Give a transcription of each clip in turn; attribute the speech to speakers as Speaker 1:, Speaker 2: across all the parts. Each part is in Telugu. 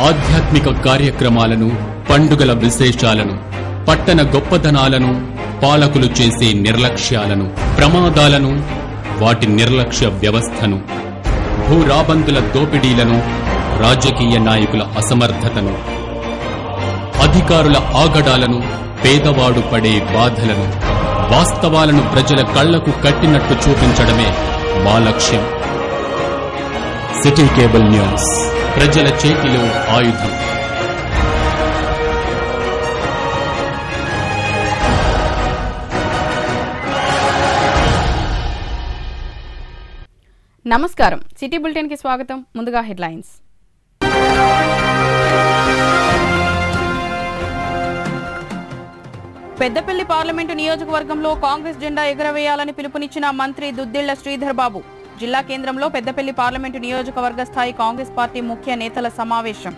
Speaker 1: ఆధ్యాత్మిక కార్యక్రమాలను, పండుగల విశేషాలను, పట్టణ గొప్పదనాలను, పాలకులు చేసే నిర్లక్ష్యాలను, ప్రమాదాలను, వాటి నిర్లక్ష్య వ్యవస్థను, భూరాబందుల దోపిడీలను, రాజకీయ నాయకుల అసమర్థతను, అధికారుల ఆగడాలను, పేదవాడు పడే బాధలను, వాస్తవాలను ప్రజల కళ్లకు కట్టినట్టు చూపించడమే మా లక్ష్యం. సిటీ కేబుల్ న్యూస్, ప్రజల చేతిలో ఆయుధం.
Speaker 2: నమస్కారం, సిటీ బులెటిన్ కి స్వాగతం. ముందుగా హెడ్లైన్స్. పెద్దపల్లి పార్లమెంటు నియోజకవర్గంలో కాంగ్రెస్ జెండా ఎగురవేయాలని పిలుపునిచ్చిన మంత్రి దుద్దిళ్ల శ్రీధర్ బాబు. జిల్లా కేంద్రంలో పెద్దపల్లి పార్లమెంటు నియోజకవర్గ స్థాయి కాంగ్రెస్ పార్టీ ముఖ్య నేతల సమావేశం.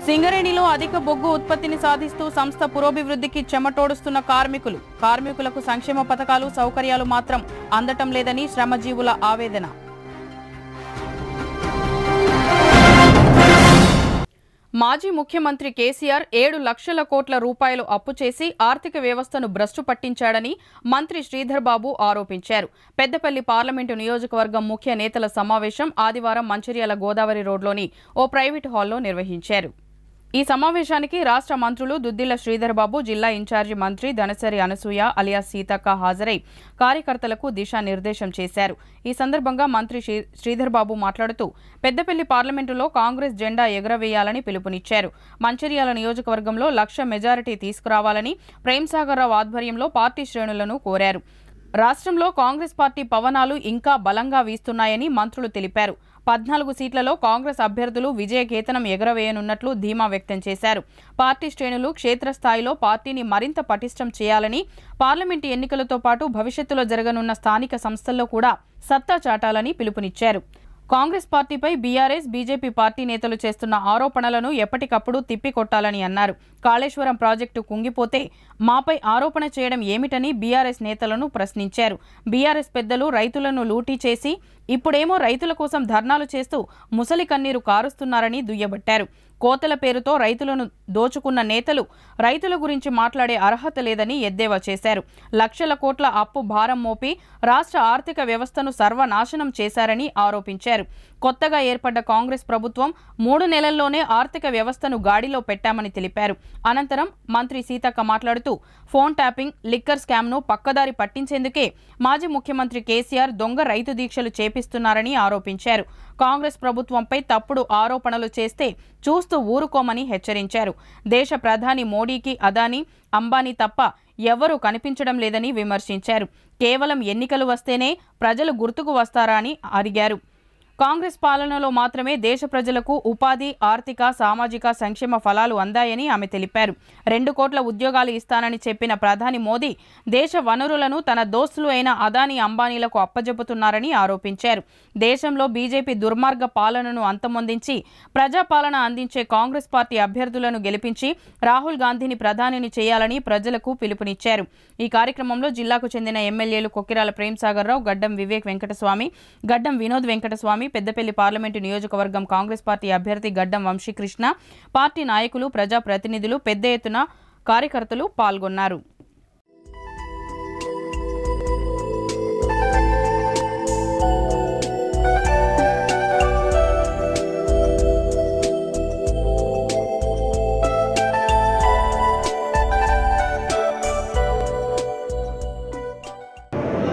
Speaker 2: సింగరేణిలో అధిక బొగ్గు ఉత్పత్తిని సాధిస్తూ సంస్థ పురోభివృద్ధికి చెమటోడుస్తున్న కార్మికులకు సంక్షేమ పథకాలు, సౌకర్యాలు మాత్రం అందటం లేదని శ్రమజీవుల ఆవేదన. మాజీ ముఖ్యమంత్రి కేసీఆర్ 7 లక్షల కోట్ల రూపాయలు అప్పు చేసి ఆర్థిక వ్యవస్థను భ్రష్టు పట్టించాడని మంత్రి శ్రీధర్ బాబు ఆరోపించారు. పెద్దపల్లి పార్లమెంటు నియోజకవర్గం ముఖ్య నేతల సమావేశం ఆదివారం మంచిర్యాల గోదావరి రోడ్లోని ఓ ప్రైవేటు హాల్లో నిర్వహించారు. ఈ సమావేశానికి రాష్ట్ర మంత్రులు దుద్దిళ్ల శ్రీధర్ బాబు, జిల్లా ఇన్ఛార్జి మంత్రి ధనసరి అనసూయ అలియాస్ సీతక్క హాజరై కార్యకర్తలకు దిశానిర్దేశం చేశారు. ఈ సందర్భంగా మంత్రి శ్రీధర్ బాబు మాట్లాడుతూ పెద్దపల్లి పార్లమెంటులో కాంగ్రెస్ జెండా ఎగురవేయాలని పిలుపునిచ్చారు. మంచిర్యాల నియోజకవర్గంలో 1,00,000 మెజారిటీ తీసుకురావాలని ప్రేమ్సాగర్ రావు ఆధ్వర్యంలో పార్టీ శ్రేణులను కోరారు. రాష్ట్రంలో కాంగ్రెస్ పార్టీ పవనాలు ఇంకా బలంగా వీస్తున్నాయని మంత్రులు తెలిపారు. 14 సీట్లలో కాంగ్రెస్ అభ్యర్థులు విజయకేతనం ఎగురవేయనున్నట్లు ధీమా వ్యక్తం చేశారు. పార్టీ శ్రేణులు క్షేత్రస్థాయిలో పార్టీని మరింత పటిష్టం చేయాలని, పార్లమెంటు ఎన్నికలతో పాటు భవిష్యత్తులో జరగనున్న స్థానిక సంస్థల్లో కూడా సత్తా చాటాలని పిలుపునిచ్చారు. కాంగ్రెస్ పార్టీపై బీఆర్ఎస్, బీజేపీ పార్టీ నేతలు చేస్తున్న ఆరోపణలను ఎప్పటికప్పుడు తిప్పికొట్టాలని అన్నారు. కాళేశ్వరం ప్రాజెక్టు కుంగిపోతే మాపై ఆరోపణ చేయడం ఏమిటని బీఆర్ఎస్ నేతలను ప్రశ్నించారు. బీఆర్ఎస్ పెద్దలు రైతులను లూటీ చేసి ఇప్పుడేమో రైతుల కోసం ధర్నాలు చేస్తూ ముసలి కన్నీరు కారుస్తున్నారని దుయ్యబట్టారు. కోతల పేరుతో రైతులను దోచుకున్న నేతలు రైతుల గురించి మాట్లాడే అర్హత లేదని ఎద్దేవా చేశారు. లక్షల కోట్ల అప్పు భారం మోపి రాష్ట్ర ఆర్థిక వ్యవస్థను సర్వనాశనం చేశారని ఆరోపించారు. కొత్తగా ఏర్పడ్డ కాంగ్రెస్ ప్రభుత్వం 3 నెలల్లోనే ఆర్థిక వ్యవస్థను గాడిలో పెట్టామని తెలిపారు. అనంతరం మంత్రి సీతక్క మాట్లాడుతూ ఫోన్ ట్యాపింగ్, లిక్కర్ స్కామ్ను పక్కదారి పట్టించేందుకే మాజీ ముఖ్యమంత్రి కేసీఆర్ దొంగ రైతు దీక్షలు చేపిస్తున్నారని ఆరోపించారు. కాంగ్రెస్ ప్రభుత్వంపై తప్పుడు ఆరోపణలు చేస్తే చూస్తూ ఊరుకోమని హెచ్చరించారు. దేశ ప్రధాని మోడీకి అదానీ, అంబానీ తప్ప ఎవరూ కనిపించడం లేదని విమర్శించారు. కేవలం ఎన్నికలు వస్తేనే ప్రజలు గుర్తుకు వస్తారా అని అడిగారు. కాంగ్రెస్ పాలనలో మాత్రమే దేశ ప్రజలకు ఉపాధి, ఆర్థిక, సామాజిక సంక్షేమ ఫలాలు అందాయని ఆమె తెలిపారు. 2 కోట్ల ఉద్యోగాలు ఇస్తానని చెప్పిన ప్రధాని మోదీ దేశ వనరులను తన దోస్తులు అయిన అదానీ, అంబానీలకు అప్పజెపుతున్నారని ఆరోపించారు. దేశంలో బీజేపీ దుర్మార్గ పాలనను అంతమొందించి ప్రజాపాలన అందించే కాంగ్రెస్ పార్టీ అభ్యర్థులను గెలిపించి రాహుల్ గాంధీని ప్రధానిని చేయాలని ప్రజలకు పిలుపునిచ్చారు. ఈ కార్యక్రమంలో జిల్లాకు చెందిన ఎమ్మెల్యేలు కొక్కిరాల ప్రేమ్సాగర్ రావు, గడ్డం వివేక్ వెంకటస్వామి, గడ్డం వినోద్ వెంకటస్వామి, పెద్దపల్లి పార్లమెంటు నియోజకవర్గం కాంగ్రెస్ పార్టీ అభ్యర్థి గడ్డం వంశీకృష్ణ, పార్టీ నాయకులు, ప్రజాప్రతినిధులు పెద్ద ఎత్తున కార్యకర్తలు పాల్గొన్నారు.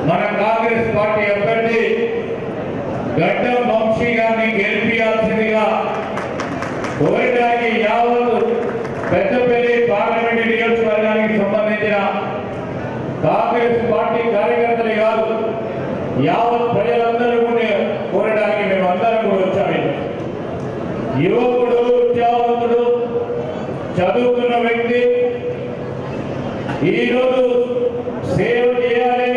Speaker 3: మన కాంగ్రెస్ పార్టీ అభ్యర్థి గడ్డం వంశీ గారిని గెలిపించాల్సిందిగా కోరడానికి యావత్ పెద్దపల్లి పార్లమెంటు నియోజకవర్గానికి సంబంధించిన కాంగ్రెస్ పార్టీ కార్యకర్తలు కాదు, యావత్ ప్రజలందరూ కూడా కోరడానికి మేమందరం కూడా వచ్చాము. యువకుడు, విద్యావంతుడు, చదువుకున్న వ్యక్తి, ఈరోజు సేవ చేయాలి,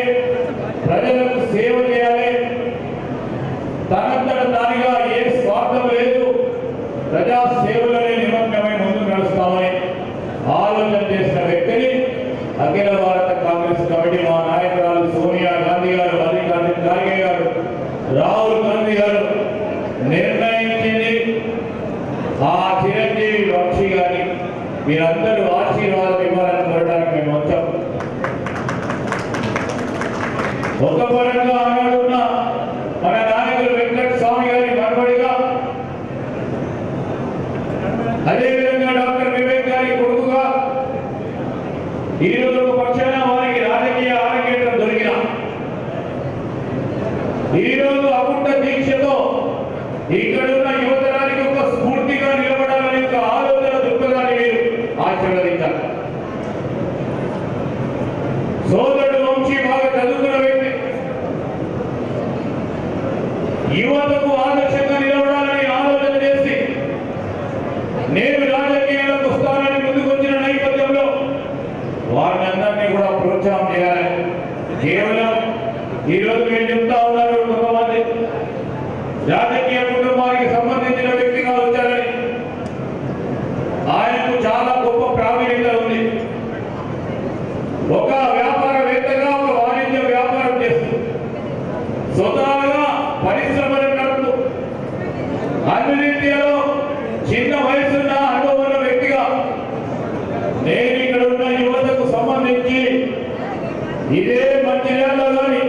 Speaker 3: ప్రజలకు సేవ చేయాలి, తనంతట తానుగా ఏ స్వార్థం లేదు, ప్రజా సేవలోనే నిమగ్నమై ముందుకు నడుస్తామని ఆలోచన చేసిన వ్యక్తిని అఖిల భారత కాంగ్రెస్ కమిటీ మా నాయకురాలు సోనియా గాంధీ గారు, మల్లికార్జున ఖార్గే గారు, రాహుల్ గాంధీ గారు నిర్ణయించింది. ఆ చిరంజీవి వంశీ గారిని మీరందరూ ఆశీర్వాదం ఇవ్వాలని కోరడానికి మేము వచ్చాం. ఒక పరంగా ఆనాడున్న మన నాయకులు వెంకట స్వామి గారి మనవడిగా, అదేవిధంగా డాక్టర్ వివేక్ గారి కొడుకుగా ఈరోజు ఒక పక్షాన వారికి రాజకీయ ఆరోగ్యం దొరికిన ఈరోజు అకుంఠ దీక్షతో ఇక్కడున్న యువతరానికి ఒక స్ఫూర్తిగా నిలబడాలని ఒక ఆలోచన దృక్పథాన్ని మీరు ఆశీర్వదించాలి. సోదరుడు వంశీ బాగా చదువుకున్న వ్యక్తి, యువతకు ఆదర్శంగా నిలబడాలని ఆలోచన చేసి నేను రాజకీయాలకు వస్తానని ముందుకొచ్చిన నేపథ్యంలో వారిని కూడా ప్రోత్సాహం చేయాలి. కేవలం ఈరోజు నేను చెప్తా ఉన్నారు, కొంతమంది రాజకీయ కుటుంబానికి సంబంధించిన వ్యక్తిగా వచ్చారని. ఆయనకు చాలా గొప్ప ప్రావీణ్యత ఉంది. ఒక వ్యాపారవేత్తగా ఒక వాణిజ్య వ్యాపారం చేస్తూ స్వతహాగా పరిశ్రమలు నడుపుతూ అన్ని రీతిలో చిన్న వయసున్న అనుభవం వ్యక్తిగా నేను ఇక్కడ ఉన్న యువతకు సంబంధించి ఇదే మంచిర్యాలలో కానీ,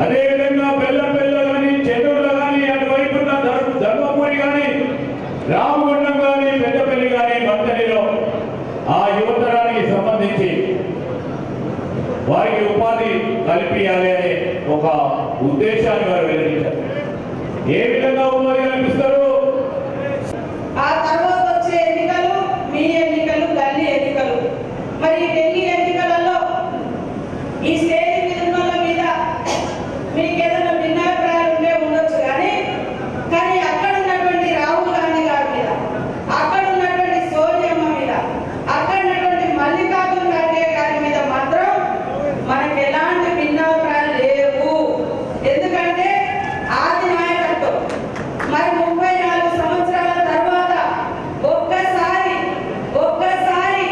Speaker 3: అదేవిధంగా బెల్లంపల్లిలో కానీ, చెన్నూరులో కానీ, అటువైపు ఉన్న ధర్మపురి కానీ, రామగుండం కానీ, పెద్దపల్లి కానీ, మంతరిలో ఆ యువతరానికి సంబంధించి వారికి ఉపాధి కల్పించాలి అనే ఒక ఉద్దేశాన్ని వారు వెల్లడించారు. ఏ విధంగా ఉపాధి కల్పిస్తారు?
Speaker 4: ఆ తర్వాత వచ్చే ఎన్నికలు మీ ఎన్నికలు, గల్లీ ఎన్నికలు. మరి ఢిల్లీ ఎన్నికలలో ఈ స్టేజ్ మీద ఉన్న మీద మీకు ఏదైనా భిన్నాభిప్రాయాలు ఉండే ఉండొచ్చు, కానీ అక్కడ ఉన్నటువంటి రాహుల్ గాంధీ గారి మీద, అక్కడ ఉన్నటువంటి సోనియమ్మ మీద, అక్కడ ఉన్నటువంటి మల్లికార్జున ఖార్గే గారి మీద మాత్రం మనకు ఎలాంటి భిన్నాభిప్రాయాలు లేవు. ఎందుకంటే ఆది నాయకత్వం. మరి 34 సంవత్సరాల తర్వాత ఒక్కసారి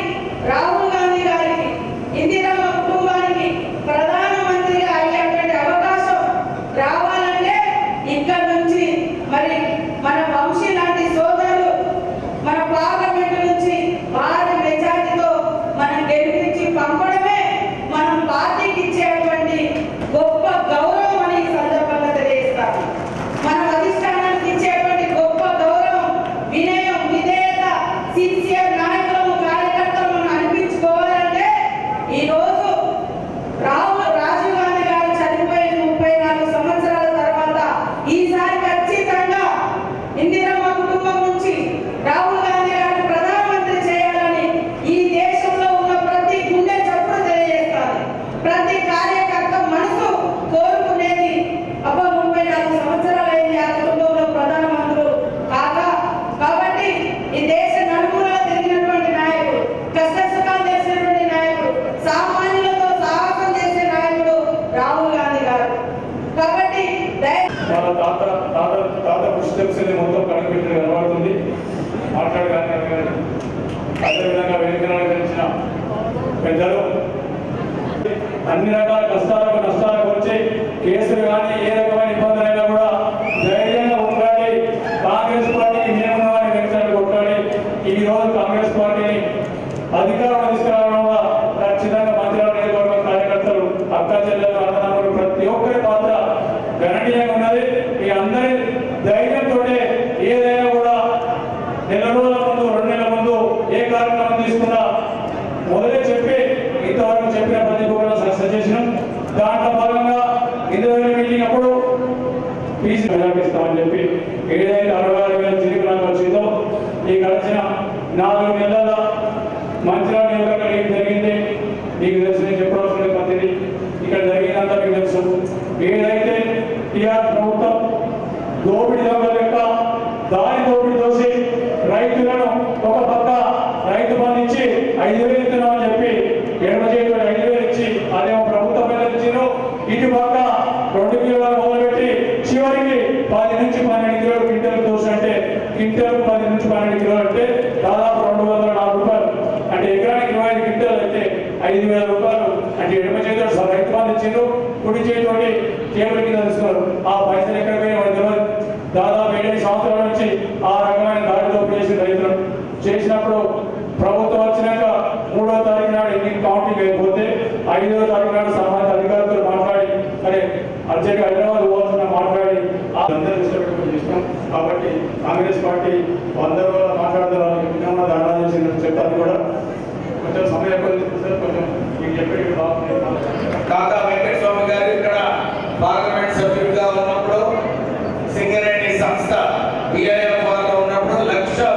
Speaker 4: రాహుల్ గాంధీ గారికి, ఇందిరమ్మ కుటుంబానికి ప్రధానమంత్రిగా అయ్యేటువంటి అవకాశం రావాలంటే ఇక్కడ నుంచి మరి మన వంశీ లాంటి సోదరులు మన పార్లమెంట్ నుంచి భారీ మెజార్టీతో మనం గెలిపించి పంపడమే మనం పార్టీకి ఇచ్చేటువంటి గొప్ప గౌరవం అని ఈ సందర్భంగా తెలియజేస్తాం. మనం అధిష్టానానికి ఇచ్చేటువంటి గొప్ప గౌరవం, వినయం, విధేయత, సిన్సియర్ నాయకులను, కార్యకర్తలను అనిపించుకోవాలంటే ఈరోజు రాజీవ్ గాంధీ గారు చనిపోయిన 34 సంవత్సరాల తర్వాత ఈసారి ఖచ్చితంగా ఇందిరమ్మ కుటుంబం నుంచి రాహుల్ గాంధీ గారిని ప్రధానమంత్రి చేయాలని ఈ దేశంలో ఉన్న ప్రతి గుండె చప్పుడు తెలియజేస్తారు. ప్రతి కార్యకర్త మనసు కోరుకునేది, అబ్బా 34 సంవత్సరాలైంది ఆ కుటుంబంలో ప్రధానమంత్రులు కాగా. కాబట్టి ఈ దేశ నలుమూలలా తిరిగినటువంటి నాయకుడు, కష్ట సుఖాలు తెలిసినటువంటి నాయకుడు, సామాన్యులతో సాహసం చేసే నాయకుడు రాహుల్ గాంధీ గారు. కాబట్టి
Speaker 3: వాళ్ళ తాత కృషి తెలిసింది మొత్తం కనిపెట్టి కనబడుతుంది. మాట్లాడగానే అదేవిధంగా వేదికలను తెలిసిన పెద్దలు అన్ని రకాల కష్టాలకు నష్టాలకు వచ్చి కేసులు కానీ ఏ రకమైన ఇబ్బందులైనా కూడా ధైర్యంగా ఉండాలి. కాంగ్రెస్ పార్టీకి మేము వెంటనే కొట్టాలి. ఈ రోజు కాంగ్రెస్ పార్టీని అధికారంలో తీసుకురావడంలో ఖచ్చితంగా మంత్రివర్గ నియోజకవర్గ కార్యకర్తలు, అక్క చెల్లెలు, అన్నదమ్ములు ప్రతి ఒక్కరి పాత్ర గణనీయంగా ఉన్నది. మీ అందరి ధైర్యంతో ఏదైనా కూడా నెల రోజుల ముందు, 2 నెలల ముందు ఏ కార్యక్రమం తీసుకున్నా మొదలే చెప్పి ఇంతవరకు చెప్పిన ప్రతి కూడా సక్సెస్ చేసినాం. దాంట్లో భాగంగా 20,000 మీటింగ్ అప్పుడు ఫీజు ప్రకటిస్తామని చెప్పి ఏదైతే 66,000 చిరుకు నాకు వచ్చిందో ఈ గడిచిన 4 నెలల మంచిర్యాల నియోజకవర్గంలో ఏం జరిగింది మీకు తెలుసు. నేను చెప్పవలసిన మంత్రి ఇక్కడ జరిగినంత మీకు తెలుసు. ఏదైతే టీఆర్ ప్రభుత్వం దోపిడీ దొంగల యొక్క దారి దోపిడీ దోసి రైతులను ఒక పక్క 5,000 ఇస్తున్నామని చెప్పి ఎడమ చేతిలో 5,000 ఇచ్చి అదేమో ప్రభుత్వం మీద ఇచ్చారు. ఇటు పక్క 2 కిలోలు మొదలుపెట్టి చివరికి 10 నుంచి 12 కిలోలు క్వింటల్ దోశ అంటే క్వింటల్ 10 నుంచి 12 కిలోలు అంటే దాదాపు 204 రూపాయలు. అంటే ఎకరానికి 25 క్వింటల్ అయితే 5,000 రూపాయలు. అంటే ఎడమ చేతిలో రైతు బంధు ఇచ్చారు, కుడి చేతితోటి కేబుల్ కింద తీసుకున్నారు. ఆ పైసలు ఎక్కడ పోయి తెలియదు. దాదాపు 7 సంవత్సరాల నుంచి ఆ రకమైన దాడితో చేసిన రైతులు చేసినప్పుడు ప్రభుత్వం వచ్చినాక 3వ తారీఖు నాడు ఎన్ని కౌంటింగ్ అయిపోతే 5వ తారీఖు నాడు సంబంధిత అధికారులతో మాట్లాడి అరే అర్జెంట్గా హైదరాబాద్ పోవాల్సిన మాట్లాడి అందరూ ఇష్టపెట్టుకుని చేసినాం. కాబట్టి కాంగ్రెస్ పార్టీ అందరూ మాట్లాడతారని విధంగా ధర్నా చేసిన చెప్పాలి కూడా కొంచెం సమయం కొంచెం మీకు చెప్పేది బాగుంది.
Speaker 5: కాకా వెంకట స్వామి గారు ఇక్కడ పార్లమెంట్ సభ్యుడిగా ఉన్నప్పుడు సింగరేణి సంస్థ బిఐఎఫ్ఆర్లో ఉన్నప్పుడు 1,00,000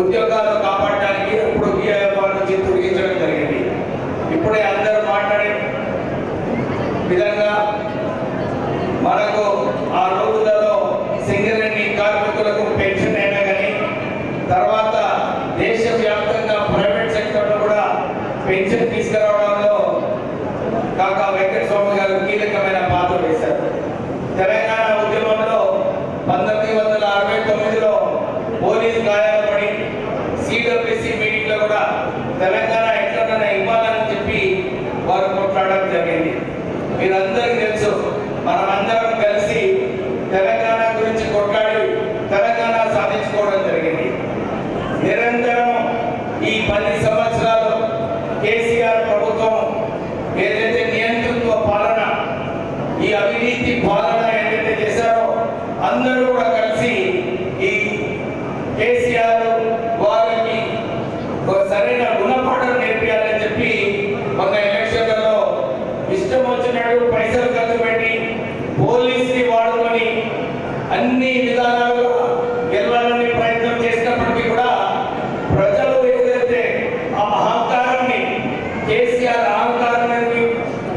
Speaker 5: ఉద్యోగాలు కాపాడడానికి ఇప్పుడు బిఐఎఫ్ఆర్ నుంచి తొలగించడం జరిగింది. ఇప్పుడే అందరూ మాట్లాడే విధంగా మనకు ఆ రోజులలో సింగరేణి కార్మికులకు పెన్షన్ అయినా కానీ తర్వాత దేశవ్యాప్తంగా ప్రైవేట్ సెక్టర్లో కూడా పెన్షన్ తీసుకురావడంలో కాకా వెంకట స్వామి గారు కీలకమైన పాత్ర వేశారు. తెలంగాణ ఉద్యమంలో 1969లో పోలీసు గాయాలు పడి సిడబ్ల్యూసి మీటింగ్ లో కూడా తెలంగాణ ఎట్లన్నా ఇవ్వాలని చెప్పి వారు కొట్లాడడం జరిగింది. మీరందరికీ తెలుసు, మనమందరం కలిసి తెలంగాణ గురించి కొట్లాడి తెలంగాణ సాధించుకోవడం జరిగింది. నిరంతరం ఈ 10 సంవత్సరాలు కేసీఆర్ ప్రభుత్వం ఏదైతే నియంతృత్వ పాలన, ఈ అవినీతి పాలన ఏదైతే చేశారో అందరూ కూడా కలిసి ఈ కేసీఆర్ వారికి సరైన గుణపాఠం నేర్పించాలని చెప్పి మొన్న ఎలక్షన్లలో ఇష్టం వచ్చినట్టు పైసలు ఖర్చు పెట్టి పోలీసుని వాడుకొని అన్ని విధానాలుగా గెలవాలని ప్రయత్నం చేసినప్పటికీ కూడా ప్రజలు ఏదైతే ఆ అహంకారాన్ని కేసీఆర్ అహంకారాన్ని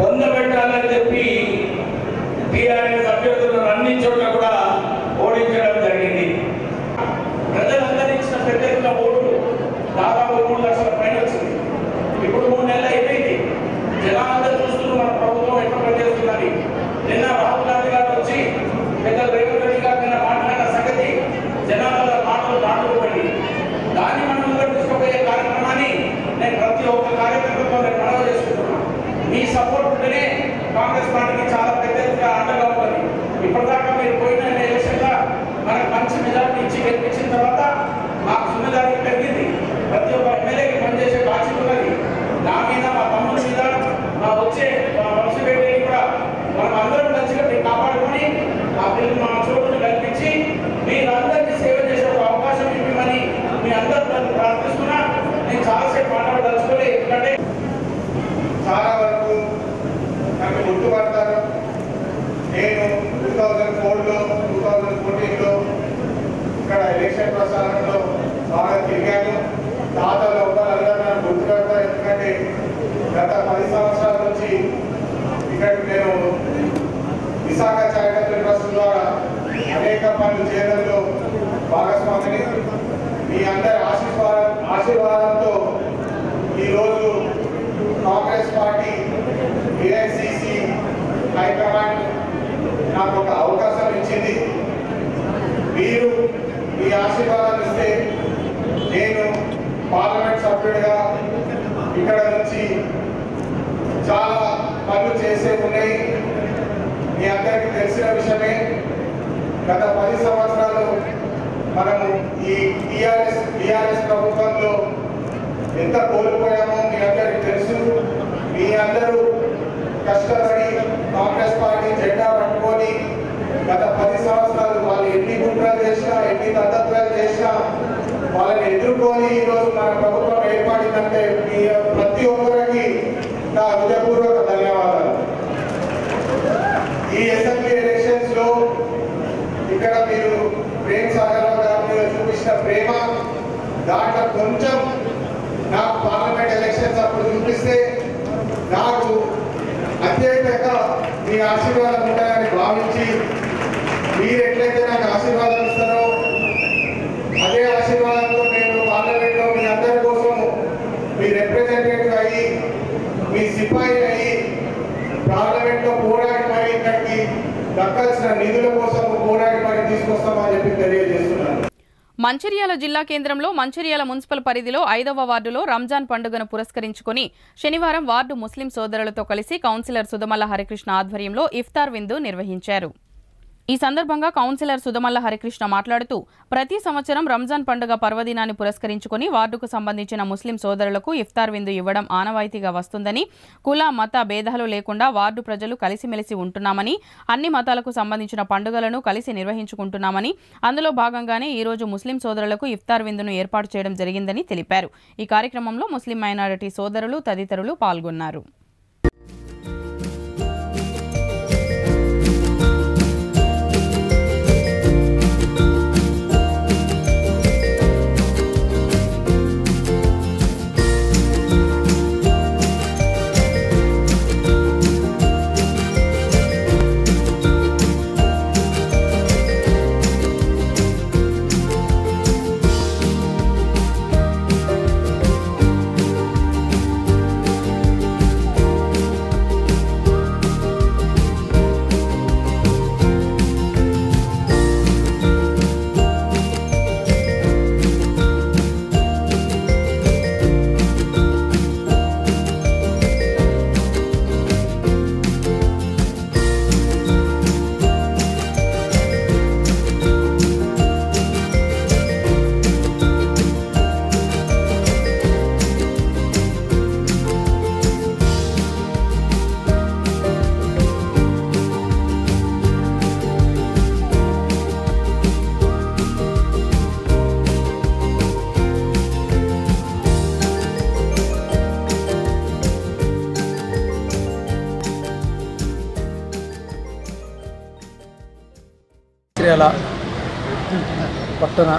Speaker 5: పొందబెట్టాలని చెప్పి టీఆర్ఎస్ అభ్యర్థులను అన్ని చోట్ల కూడా ఓడించడం జరిగింది. ప్రజలందరూ ఇచ్చిన పెద్ద ఎత్తున ఓట్లు దాదాపు 3 లక్షల పైన వచ్చింది. ఇప్పుడు 3 నెలలు అయిపోయింది. జనాలందరూ చూస్తున్నారు మన ప్రభుత్వం ఎట్లా పనిచేస్తున్నది. నిన్న రాహుల్ గాంధీ గారు వచ్చి పెద్ద రేవంత్ రెడ్డి గారు నిన్న మాట్లాడిన సంగతి జనాల మాటలు దాటుకోబడి దాన్ని మనం ముందుకు తీసుకుపోయే కార్యక్రమాన్ని నేను ప్రతి ఒక్క కార్యక్రమంలో నేను మనవి చేసుకుంటున్నాను. మీ సపోర్ట్ ఉంటేనే కాంగ్రెస్ పార్టీకి చాలా పెద్ద ఎత్తుగా అండగా ఉంటుంది. ఇప్పటిదాకా మీరు పోయిన ఎలక్షన్గా మనకు మంచి మెజార్టీ ఇచ్చి గెలిపించిన తర్వాత మాకు జిమ్మేదారీ పెరిగింది. ప్రతి ఒక్క ఎమ్మెల్యేకి పనిచేసే బాధ్యత ఉన్నది. నా మీద, మా తమ్ముడి మీద, మా వచ్చే వంశపేటని కూడా మనం అందరం మంచిగా కాపాడుకొని ఆ పిల్లలు మా చోటును కల్పించి మీరందరికీ సేవ చేసే ఒక అవకాశం ఇవ్వమని మీ అందరూ ప్రార్థిస్తున్నా. నేను చాలాసేపు మాట్లాడదలుచుకోలే, ఎందుకంటే
Speaker 6: చాలా వరకు నన్ను గుర్తుపడతారు. నేను 2004లో 2014లో ఇక్కడ ఎలక్షన్ ప్రచారంలో బాగా తిరిగాను. తాతలు ఒకళ్ళందరూ నన్ను గుర్తుపడతారు. ఎందుకంటే గత 10 సంవత్సరాల నుంచి ఇక్కడికి నేను విశాఖ చారిటబుల్ ట్రస్ట్ ద్వారా అనేక పనులు చేయడంలో భాగస్వామిని. మీ అందరి ఆశీర్వాదంతో ఈరోజు కాంగ్రెస్ పార్టీ ఏఐసిసి హైకమాండ్ నాకు ఒక అవకాశం ఇచ్చింది. మీరు మీ ఆశీర్వాదం ఇస్తే నేను పార్లమెంట్ సభ్యుడిగా ఇక్కడ నుంచి చాలా పనులు చేసే ఉన్నాయి. మీ అందరికీ తెలిసిన విషయమే. గత 10 సంవత్సరాలు మనము ఈ టీఆర్ఎస్ ప్రభుత్వంలో ఎంత కోల్పోయామో మీ అందరికీ తెలుసు. మీ అందరూ కష్టపడి కాంగ్రెస్ పార్టీ జెండా పట్టుకొని గత 10 సంవత్సరాలు వాళ్ళు ఎన్ని కుట్రలు చేసినా, ఎన్ని తత్తత్వాలు చేసినా వాళ్ళని ఎదుర్కొని ఈరోజు మన ప్రభుత్వం ఏర్పడిందంటే మీ ప్రతి ఒక్కరికి నా హృదయపూర్వక ధన్యవాదాలు. ఈ అసెంబ్లీ ఎలక్షన్స్ లో ఇక్కడ మీరు ప్రేమ్ సాగర్ గారి మీద చూపించిన ప్రేమ, దాంట్లో కొంచెం నాకు పార్లమెంట్ ఎలక్షన్స్ అప్పుడు చూపిస్తే నాకు అత్యధికంగా మీ ఆశీర్వాదం ఉంటాయని భావించి మీరు ఎట్లయితే నాకు ఆశీర్వాదం ఇస్తారో అదే ఆశీర్వాదంతో నేను పార్లమెంట్లో మీ అందరి కోసం మీ రిప్రజెంటేటివ్ అయ్యి మీ సిపాయి అయ్యి పార్లమెంట్లో పోరాడి మరి ఇక్కడికి దక్కాల్సిన నిధుల కోసం పోరాడి మరి తీసుకొస్తామని చెప్పి తెలియజేస్తున్నాను.
Speaker 2: మంచిర్యాల జిల్లా కేంద్రంలో మంచిర్యాల మున్సిపల్ పరిధిలో 5వ వార్డులో రంజాన్ పండుగను పురస్కరించుకుని శనివారం వార్డు ముస్లిం సోదరులతో కలిసి కౌన్సిలర్ సుధమల్ల హరికృష్ణ ఆధ్వర్యంలో ఇఫ్తార్ విందు నిర్వహించారు. ఈ సందర్భంగా కౌన్సిలర్ సుధమల్ల హరికృష్ణ మాట్లాడుతూ ప్రతి సంవత్సరం రంజాన్ పండుగ పర్వదినాన్ని పురస్కరించుకుని వార్డుకు సంబంధించిన ముస్లిం సోదరులకు ఇఫ్తార్ విందు ఇవ్వడం ఆనవాయితీగా వస్తుందని, కుల మత భేదాలు లేకుండా వార్డు ప్రజలు కలిసిమెలిసి ఉంటున్నామని, అన్ని మతాలకు సంబంధించిన పండుగలను కలిసి నిర్వహించుకుంటున్నామని, అందులో భాగంగానే ఈ రోజు ముస్లిం సోదరులకు ఇఫ్తార్ విందును ఏర్పాటు చేయడం జరిగిందని తెలిపారు. ఈ కార్యక్రమంలో ముస్లిం మైనారిటీ సోదరులు తదితరులు పాల్గొన్నారు.
Speaker 7: మంచిర్యాల పట్టణ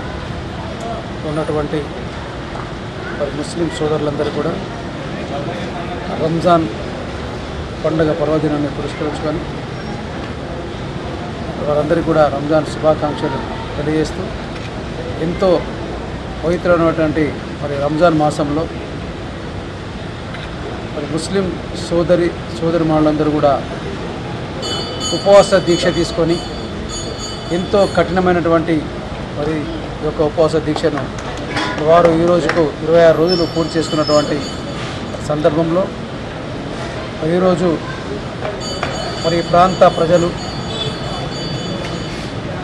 Speaker 7: ఉన్నటువంటి ముస్లిం సోదరులందరూ కూడా రంజాన్ పండుగ పర్వదినాన్ని పురస్కరించుకొని వారందరికీ కూడా రంజాన్ శుభాకాంక్షలు తెలియజేస్తూ ఎంతో పవిత్రమైనటువంటి రంజాన్ మాసంలో ముస్లిం సోదరిమణులందరూ కూడా ఉపవాస దీక్ష తీసుకొని ఎంతో కఠినమైనటువంటి ఈ యొక్క ఉపవాస దీక్షను వారు ఈ రోజుకు 26 రోజులు పూర్తి చేసుకున్నటువంటి సందర్భంలో ఈరోజు ఈ ప్రాంత ప్రజలు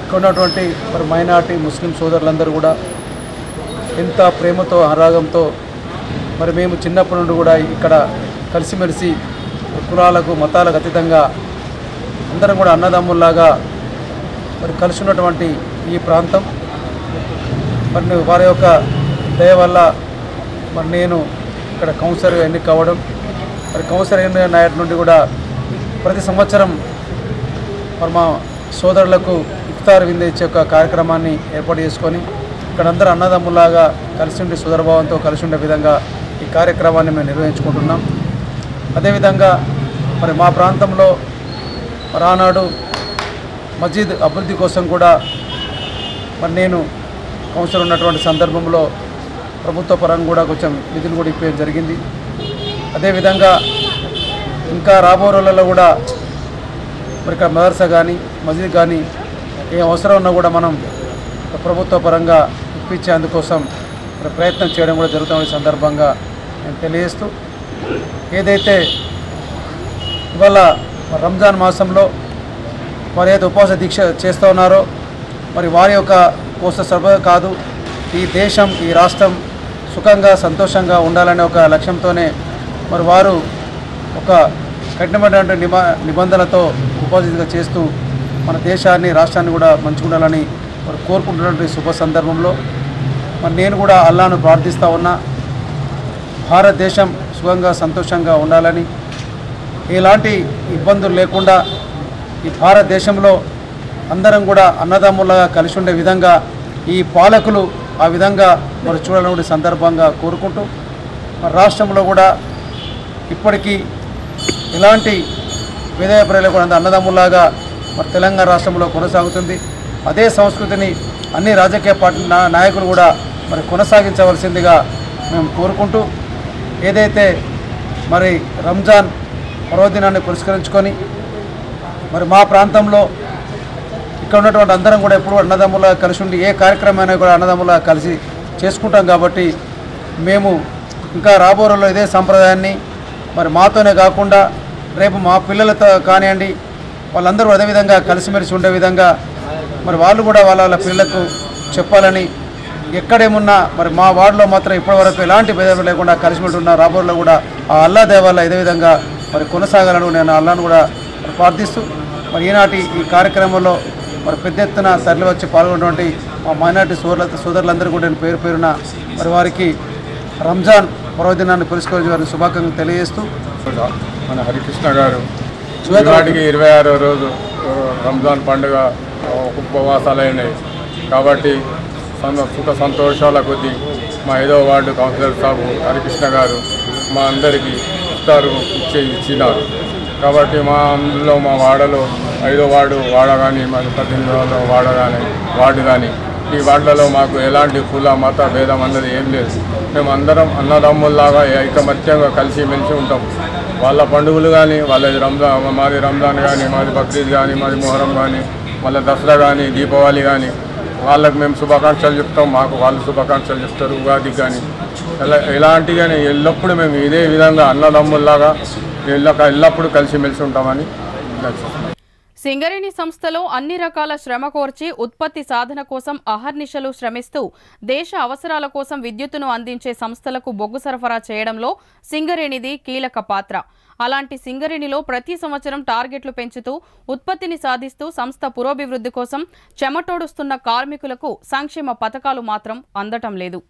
Speaker 7: ఇక్కడ ఉన్నటువంటి మైనారిటీ ముస్లిం సోదరులందరూ కూడా ఎంత ప్రేమతో అనురాగంతో మేము చిన్నప్పటి నుండి కూడా ఇక్కడ కలిసిమెలిసి కులాలకు మతాలకు అతీతంగా అందరం కూడా అన్నదమ్ముల్లాగా కలిసి ఉన్నటువంటి ఈ ప్రాంతం వారి యొక్క దయ వల్ల నేను ఇక్కడ కౌన్సిలర్గా ఎన్నిక కావడం కౌన్సిలర్ ఎన్నిక నాయటి నుండి కూడా ప్రతి సంవత్సరం మా సోదరులకు ఇఫ్తార్ విందు ఇచ్చే ఒక కార్యక్రమాన్ని ఏర్పాటు చేసుకొని ఇక్కడ అందరూ అన్నదమ్ములాగా కలిసి ఉండి సుదరభావంతో కలిసి ఉండే విధంగా ఈ కార్యక్రమాన్ని మేము నిర్వహించుకుంటున్నాం. అదేవిధంగా మా ప్రాంతంలో ఆనాడు మస్జిద్ అభివృద్ధి కోసం కూడా నేను కౌన్సిలర్ ఉన్నటువంటి సందర్భంలో ప్రభుత్వ పరంగా కూడా కొంచెం నిధులు కూడా ఇప్పేయడం జరిగింది. అదేవిధంగా ఇంకా రాబో రోజులలో కూడా ఇక్కడ మదర్సా కానీ మస్జిద్ కానీ ఏ అవసరం ఉన్నా కూడా మనం ప్రభుత్వ పరంగా ఇప్పించే అందుకోసం ప్రయత్నం చేయడం కూడా జరుగుతున్న సందర్భంగా నేను తెలియజేస్తూ ఏదైతే ఇవాళ రంజాన్ మాసంలో ఏదైతే ఉపవాస దీక్ష చేస్తూ ఉన్నారో వారి యొక్క కోస సభ కాదు, ఈ దేశం ఈ రాష్ట్రం సుఖంగా సంతోషంగా ఉండాలనే ఒక లక్ష్యంతోనే వారు ఒక కఠినమైనటువంటి నిబంధనలతో ఉపవాస చేస్తూ మన దేశాన్ని రాష్ట్రాన్ని కూడా మంచిగా ఉండాలని కోరుకుంటున్నటువంటి శుభ సందర్భంలో నేను కూడా అల్లాను ప్రార్థిస్తూ ఉన్నా. భారతదేశం సుఖంగా సంతోషంగా ఉండాలని, ఎలాంటి ఇబ్బందులు లేకుండా ఈ భారతదేశంలో అందరం కూడా అన్నదమ్ములుగా కలిసి ఉండే విధంగా ఈ పాలకులు ఆ విధంగా చూడాలనే సందర్భంగా కోరుకుంటూ రాష్ట్రంలో కూడా ఇప్పటికీ ఇలాంటి విధేయపరలు కూడా అన్నదమ్ములాగా తెలంగాణ రాష్ట్రంలో కొనసాగుతుంది. అదే సంస్కృతిని అన్ని రాజకీయ పార్టీ నాయకులు కూడా కొనసాగించవలసిందిగా మేము కోరుకుంటూ ఏదైతే మరి రంజాన్ పర్వదినాన్ని పురస్కరించుకొని మరి మా ప్రాంతంలో ఇక్కడ ఉన్నటువంటి అందరం కూడా ఎప్పుడు అన్నదమ్ములా కలిసి ఉండి ఏ కార్యక్రమాన్ని కూడా అన్నదమ్ములా కలిసి చేసుకుంటాం కాబట్టి మేము ఇంకా రాబో రోజుల్లో ఇదే సంప్రదాయాన్ని మరి మాతోనే కాకుండా రేపు మా పిల్లలతో కానివ్వండి వాళ్ళందరూ అదేవిధంగా కలిసిమెలిసి ఉండే విధంగా మరి వాళ్ళు కూడా వాళ్ళ పిల్లలకు చెప్పాలని ఎక్కడేమున్నా మరి మా వార్డులో మాత్రం ఇప్పటివరకు ఎలాంటి భేదాలు లేకుండా కలిసిమెలిసి ఉన్న రాబోలో కూడా ఆ అల్లా దేవాల ఇదే విధంగా మరి కొనసాగాలను నేను అల్లాను కూడా ప్రార్థిస్తూ మరి ఈనాటి ఈ కార్యక్రమంలో మరి పెద్ద ఎత్తున తరలి వచ్చి పాల్గొన్నటువంటి మా మైనార్టీ సోదరులందరూ కూడా నేను పేరు పేరున మరి వారికి రంజాన్ పర్వదినాన్ని పురస్కరించి వారికి శుభాకాంక్షలు తెలియజేస్తూ
Speaker 8: మన హరికృష్ణ గారు నాటికి 26వ రోజు రంజాన్ పండుగ ఉపవాసాలైనాయి కాబట్టి సుఖ సంతోషాల కొద్దీ మా 5వ వార్డు కౌన్సిలర్ సాబు హరికృష్ణ గారు మా అందరికీ ఇఫ్తారు ఇచ్చినారు కాబట్టి అందులో మా వాడలో 5వ వార్డు కానీ మరి 18వ వార్డు కానీ ఈ వార్డులలో మాకు ఎలాంటి కుల మత భేదం అన్నది ఏం లేదు. మేము అందరం అన్నదమ్ముల్లాగా ఐకమత్యంగా కలిసిమెలిసి ఉంటాం. వాళ్ళ పండుగలు కానీ వాళ్ళది మాది రంజాన్ కానీ మాది బక్రీద్ కానీ మాది మొహరం కానీ మళ్ళీ దసరా కానీ దీపావళి కానీ వాళ్ళకు మేము శుభాకాంక్షలు చెప్తాం, మాకు వాళ్ళు శుభాకాంక్షలు చెప్తారు. ఉగాదికి కానీ ఎలాంటి కానీ ఎల్లప్పుడూ మేము ఇదే విధంగా అన్నదమ్ముల్లాగా ఎల్లప్పుడూ కలిసిమెలిసి ఉంటామని
Speaker 2: సింగరేణి సంస్థలో అన్ని రకాల శ్రమ కోర్చి ఉత్పత్తి సాధన కోసం అహర్నిశలు శ్రమిస్తూ దేశ అవసరాల కోసం విద్యుత్తును అందించే సంస్థలకు బొగ్గు సరఫరా చేయడంలో సింగరేణిది కీలక పాత్ర. అలాంటి సింగరేణిలో ప్రతి సంవత్సరం టార్గెట్లు పెంచుతూ ఉత్పత్తిని సాధిస్తూ సంస్థ పురోభివృద్ధి కోసం చెమటోడుస్తున్న కార్మికులకు సంక్షేమ పథకాలు మాత్రం అందటం లేదు.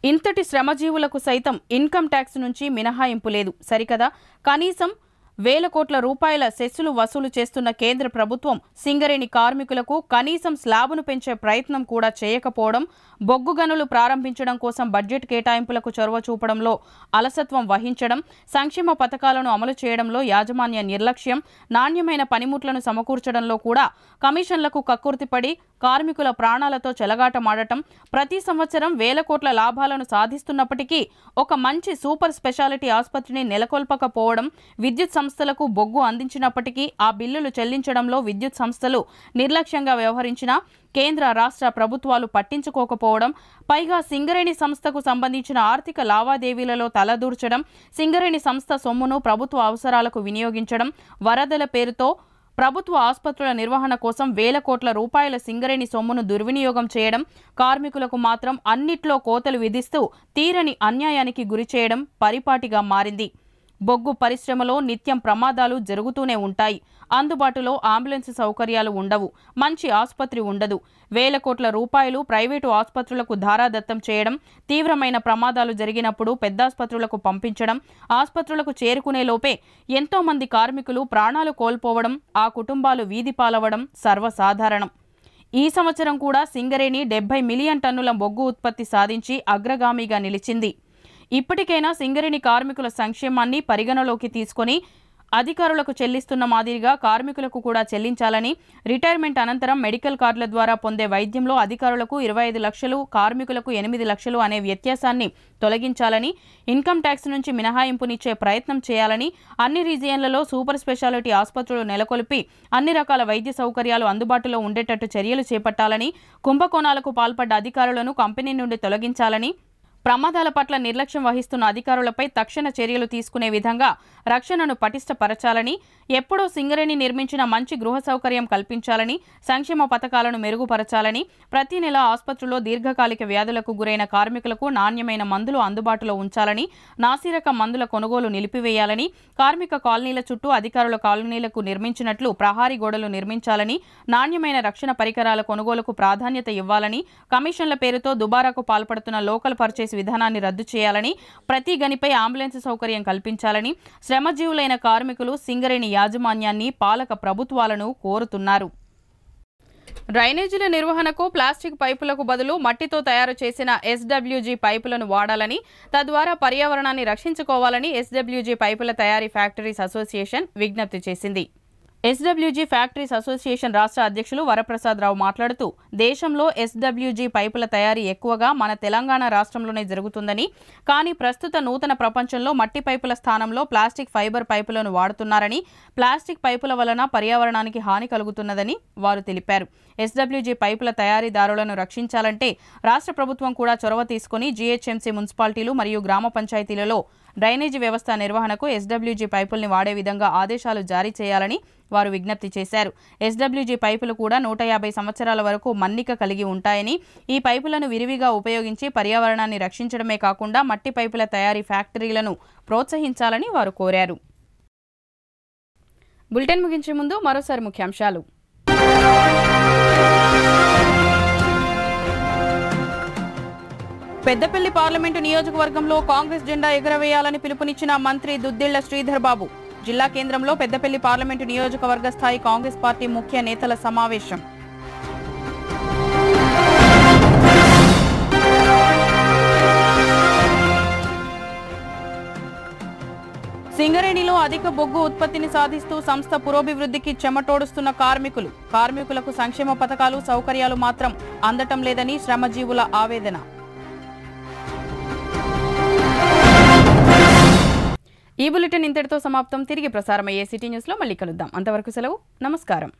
Speaker 2: ఇంతటి శ్రమజీవులకు సైతం ఇన్కమ్ ట్యాక్స్ నుంచి మినహాయింపు లేదు సరికదా. కనీసం వేల కోట్ల రూపాయల సెస్సులు వసూలు చేస్తున్న కేంద్ర ప్రభుత్వం సింగరేణి కార్మికులకు కనీసం స్లాబును పెంచే ప్రయత్నం కూడా చేయకపోవడం, బొగ్గు గనులు ప్రారంభించడం కోసం బడ్జెట్ కేటాయింపులకు చొరవ చూపడంలో అలసత్వం వహించడం, సంక్షేమ పథకాలను అమలు చేయడంలో యాజమాన్య నిర్లక్ష్యం, నాణ్యమైన పనిముట్లను సమకూర్చడంలో కూడా కమిషన్లకు కక్కుర్తిపడి కార్మికుల ప్రాణాలతో చెలగాటమాడటం, ప్రతి సంవత్సరం వేల కోట్ల లాభాలను సాధిస్తున్నప్పటికీ ఒక మంచి సూపర్ స్పెషాలిటీ ఆసుపత్రిని నెలకొల్పకపోవడం, విద్యుత్ సంస్థలకు బొగ్గు అందించినప్పటికీ ఆ బిల్లులు చెల్లించడంలో విద్యుత్ సంస్థలు నిర్లక్ష్యంగా వ్యవహరించినా కేంద్ర రాష్ట్ర ప్రభుత్వాలు పట్టించుకోకపోవడం, పైగా సింగరేణి సంస్థకు సంబంధించిన ఆర్థిక లావాదేవీలలో తలదూర్చడం, సింగరేణి సంస్థ సొమ్మును ప్రభుత్వ అవసరాలకు వినియోగించడం, వరదల పేరుతో ప్రభుత్వ ఆసుపత్రుల నిర్వహణ కోసం వేల కోట్ల రూపాయల సింగరేణి సొమ్మును దుర్వినియోగం చేయడం, కార్మికులకు మాత్రం అన్నిట్లో కోతలు విధిస్తూ తీరని అన్యాయానికి గురిచేయడం పరిపాటిగా మారింది. బొగ్గు పరిశ్రమలో నిత్యం ప్రమాదాలు జరుగుతూనే ఉంటాయి. అందుబాటులో అంబులెన్స్ సౌకర్యాలు ఉండవు, మంచి ఆసుపత్రి ఉండదు. వేల కోట్ల రూపాయలు ప్రైవేటు ఆసుపత్రులకు ధారాదత్తం చేయడం, తీవ్రమైన ప్రమాదాలు జరిగినప్పుడు పెద్దాసుపత్రులకు పంపించడం, ఆసుపత్రులకు చేరుకునే లోపే ఎంతో మంది కార్మికులు ప్రాణాలు కోల్పోవడం, ఆ కుటుంబాలు వీధి పాలవడం సర్వసాధారణం. ఈ సంవత్సరం కూడా సింగరేణి 70 మిలియన్ టన్నుల బొగ్గు ఉత్పత్తి సాధించి అగ్రగామిగా నిలిచింది. ఇప్పటికైనా సింగరేణి కార్మికుల సంక్షేమాన్ని పరిగణలోకి తీసుకొని అధికారులకు చెల్లిస్తున్న మాదిరిగా కార్మికులకు కూడా చెల్లించాలని, రిటైర్మెంట్ అనంతరం మెడికల్ కార్డుల ద్వారా పొందే వైద్యంలో అధికారులకు 25 లక్షలు, కార్మికులకు 8 లక్షలు అనే వ్యత్యాసాన్ని తొలగించాలని, ఇన్కమ్ ట్యాక్స్ నుంచి మినహాయింపునిచ్చే ప్రయత్నం చేయాలని, అన్ని రీజియన్లలో సూపర్ స్పెషాలిటీ ఆసుపత్రులు నెలకొల్పి అన్ని రకాల వైద్య సౌకర్యాలు అందుబాటులో ఉండేటట్టు చర్యలు చేపట్టాలని, కుంభకోణాలకు పాల్పడ్డ అధికారులను కంపెనీ నుండి తొలగించాలని, ప్రమాదాల పట్ల నిర్లక్ష్యం వహిస్తున్న అధికారులపై తక్షణ చర్యలు తీసుకునే విధంగా రక్షణను పటిష్టపరచాలని, ఎప్పుడో సింగరేణి నిర్మించిన మంచి గృహ సౌకర్యం కల్పించాలని, సంక్షేమ పథకాలను మెరుగుపరచాలని, ప్రతి నెల ఆసుపత్రుల్లో దీర్ఘకాలిక వ్యాధులకు గురైన కార్మికులకు నాణ్యమైన మందులు అందుబాటులో ఉంచాలని, నాసిరకం మందుల కొనుగోలు నిలిపివేయాలని, కార్మిక కాలనీల చుట్టూ అధికారుల కాలనీలకు నిర్మించినట్లు ప్రహారీ గోడలు నిర్మించాలని, నాణ్యమైన రక్షణ పరికరాల కొనుగోలుకు ప్రాధాన్యత ఇవ్వాలని, కమిషన్ల పేరుతో దుబారాకు పాల్పడుతున్న లోకల్ పర్చేస్ విధానాన్ని రద్దు చేయాలని, ప్రతి గనిపై అంబులెన్స్ సౌకర్యం కల్పించాలని శ్రమజీవులైన కార్మికులు సింగరేణి యాజమాన్యాన్ని, పాలక ప్రభుత్వాలను కోరుతున్నారు. డ్రైనేజీల నిర్వహణకు ప్లాస్టిక్ పైపులకు బదులు మట్టితో తయారు చేసిన SWG పైపులను వాడాలని, తద్వారా పర్యావరణాన్ని రక్షించుకోవాలని SWG పైపుల తయారీ ఫ్యాక్టరీస్ అసోసియేషన్ విజ్ఞప్తి చేసింది. ఎస్డబ్ల్యూజీ ఫ్యాక్టరీస్ అసోసియేషన్ రాష్ట్ర అధ్యక్షులు వరప్రసాదరావు మాట్లాడుతూ దేశంలో ఎస్డబ్ల్యూజీ పైపుల తయారీ ఎక్కువగా మన తెలంగాణ రాష్ట్రంలోనే జరుగుతుందని, కానీ ప్రస్తుత నూతన ప్రపంచంలో మట్టి పైపుల స్థానంలో ప్లాస్టిక్ ఫైబర్ పైపులను వాడుతున్నారని, ప్లాస్టిక్ పైపుల వలన పర్యావరణానికి హాని కలుగుతున్నదని వారు తెలిపారు. ఎస్డబ్ల్యూజీ పైపుల తయారీదారులను రక్షించాలంటే రాష్ట్ర ప్రభుత్వం కూడా చొరవ తీసుకుని జీహెచ్ఎంసీ మున్సిపాలిటీలు మరియు గ్రామ పంచాయతీలలో డ్రైనేజీ వ్యవస్థ నిర్వహణకు ఎస్డబ్ల్యూజీ పైపుల్ని వాడే విధంగా ఆదేశాలు జారీ చేయాలని వారు విజ్ఞప్తి చేశారు. ఎస్డబ్ల్యూజీ పైపులు కూడా 150 సంవత్సరాల వరకు మన్నిక కలిగి ఉంటాయని, ఈ పైపులను విరివిగా ఉపయోగించి పర్యావరణాన్ని రక్షించడమే కాకుండా మట్టి పైపుల తయారీ ఫ్యాక్టరీలను ప్రోత్సహించాలని వారు కోరారు. బులెటిన్ ముగించే ముందు మరోసారి ముఖ్యాంశాలు. పెద్దపల్లి పార్లమెంటు నియోజకవర్గంలో కాంగ్రెస్ జెండా ఎగురవేయాలని పిలుపునిచ్చిన మంత్రి దుద్దిళ్ల శ్రీధర్ బాబు. జిల్లా కేంద్రంలో పెద్దపల్లి పార్లమెంటు నియోజకవర్గ స్థాయి కాంగ్రెస్ పార్టీ ముఖ్య నేతల సమావేశం. సింగరేణిలో అధిక బొగ్గు ఉత్పత్తిని సాధిస్తూ సంస్థ పురోభివృద్ధికి చెమటోడుస్తున్న కార్మికులకు సంక్షేమ పథకాలు, సౌకర్యాలు మాత్రం అందటం లేదని శ్రమజీవుల ఆవేదన. ఈ బులెటిన్ ఇంతటితో సమాప్తం. తిరిగి ప్రసారమయ్యే సిటీ న్యూస్లో మళ్ళీ కలుద్దాం. అంతవరకు సెలవు. నమస్కారం.